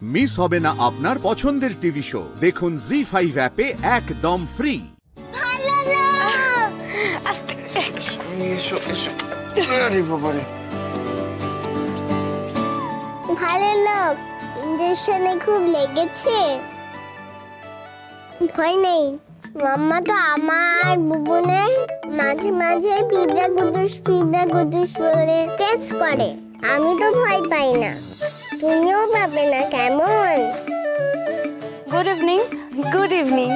Miss হবে না আপনার পছন্দের টিভি শো। দেখুন জি5 অ্যাপে একদম ফ্রি। ভালো লোক, ইঞ্জেকশনে খুব লেগেছে। ভয় নেই, মাম্মা তো আমার বুবুনে মাঝে মাঝে পিঁপড়া কুদুস বলে টেস্ট করে। আমি তো ভয় পাই না, তুমিও পাবে না, কেমন? Good evening. Good evening.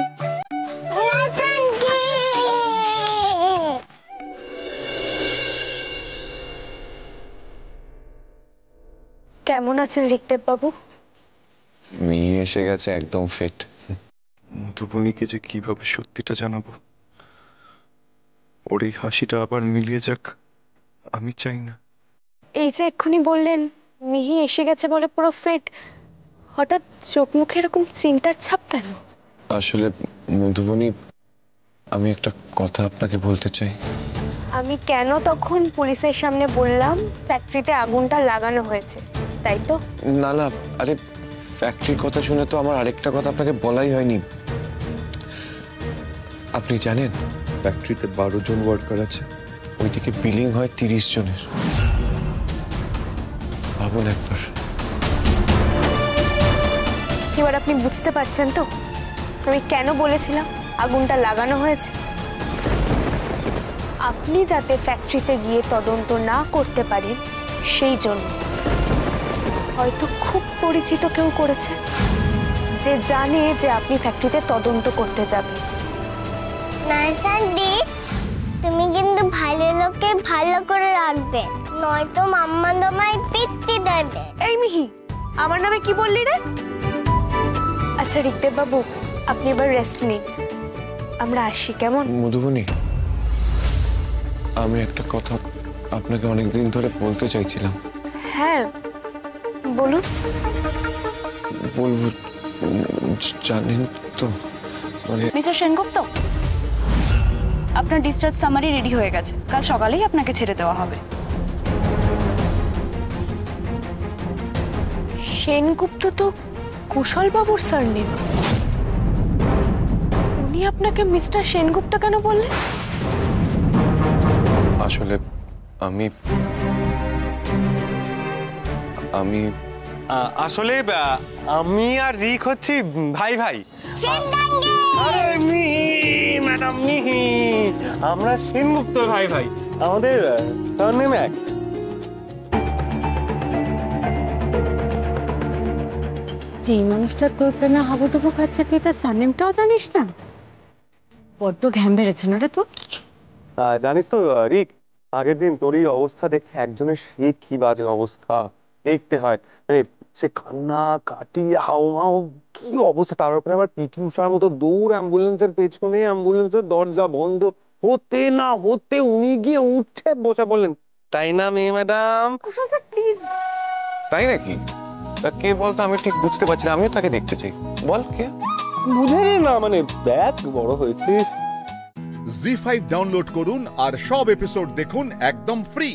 কেমন আছেন ঋকদেব বাবু? মেয়ে এসে গেছে একদম ফিট। মধুবনীকে যে কিভাবে সত্যিটা জানাবো, ওর এই হাসিটা আবার মিলিয়ে যাক, আমি চাই না। এই যে এক্ষুনি বললেন মিহি এসে গেছে বলে পুরো ফিট, হঠাৎ চোখ মুখে এরকম চিন্তার ছাপ কেন? আসলে মধুবনী, আমি একটা কথা আপনাকে বলতে চাই। আমি কেন তখন পুলিশের সামনে বললাম ফ্যাক্টরিতে আগুনটা লাগানো হয়েছে, তাই তো? না না, আরে ফ্যাক্টরির কথা শুনে তো আমার আরেকটা কথা আপনাকে বলাই হয়নি। আপনি জানেন ফ্যাক্টরিতে 12 জন ওয়ার্কার আছে, ওইদিকে বিলিং হয় 30 জনের। ভাবুন একবার। এবার আপনি বুঝতে পারছেন তো আমি কেন বলেছিলাম আগুনটা লাগানো হয়েছে? আপনি যাতে ফ্যাক্টরিতে গিয়ে তদন্ত না করতে পারেন সেই জন্য। হয়তো খুব পরিচিত কেউ করেছে, যে জানে যে আপনি ফ্যাক্টরিতে তদন্ত করতে যাবেন। নাইসান্দি, তুমি কিন্তু ভালো লোককে ভালো করে রাখবে, নয়তো মাম্মা তোমায় পিটতে দেবে। এই মিহি, আমার নামে কি বললি রে? আচ্ছা ঋকদেব বাবু, আপনি এবার রেস্ট নিন, আমরা আসি, কেমন? মধুবনী, আমি একটা কথা আপনাকে অনেকদিন ধরে বলতে চাইছিলাম। হ্যাঁ বলুন। বলবো, জানেন তো মানে মিস্টার সেনগুপ্ত, আপনার ডিসচার্জ সামারি রেডি হয়ে গেছে, কাল সকালেই আপনাকে ছেড়ে দেওয়া হবে। সেনগুপ্ত তো কুশল বাবুর সারনেম। উনি আপনাকে মিস্টার সেনগুপ্ত কেন বললেন? আসলে আমি আসলে আমি আর রিক হচ্ছি ভাই ভাই। আরে ম্যাডাম মিহি, আমরা সেনগুপ্ত ভাই ভাই, আমাদের সারনেম এক। যে মানুষটা তোর প্রেমে হাবুডুবু খাচ্ছে তুই তার সারনেমটাও জানিস না? বড্ড ঘ্যাম বেড়েছে না রে তোর? জানিস তো রিক, আগের দিন তোর এই অবস্থা দেখে একজনের সে কি বাজে অবস্থা দেখতে হয়, সে কান্না কাটি হাও কি অবস্থা, তার উপরে আবার পিটি উষার মতো দৌড় অ্যাম্বুলেন্সের পেছনে, অ্যাম্বুলেন্সের দরজা বন্ধ হতে না হতে উনি গিয়ে উঠে বসে বললেন, তাই না মেয়ে ম্যাডাম? তাই নাকি? কে বলতো, আমি ঠিক বুঝতে পারছি না, আমিও তাকে দেখতে চাই। বল কে? বুঝে না, মানে দেখ বড় হয়েছিস। জি5 ডাউনলোড করুন আর সব এপিসোড দেখুন একদম ফ্রি।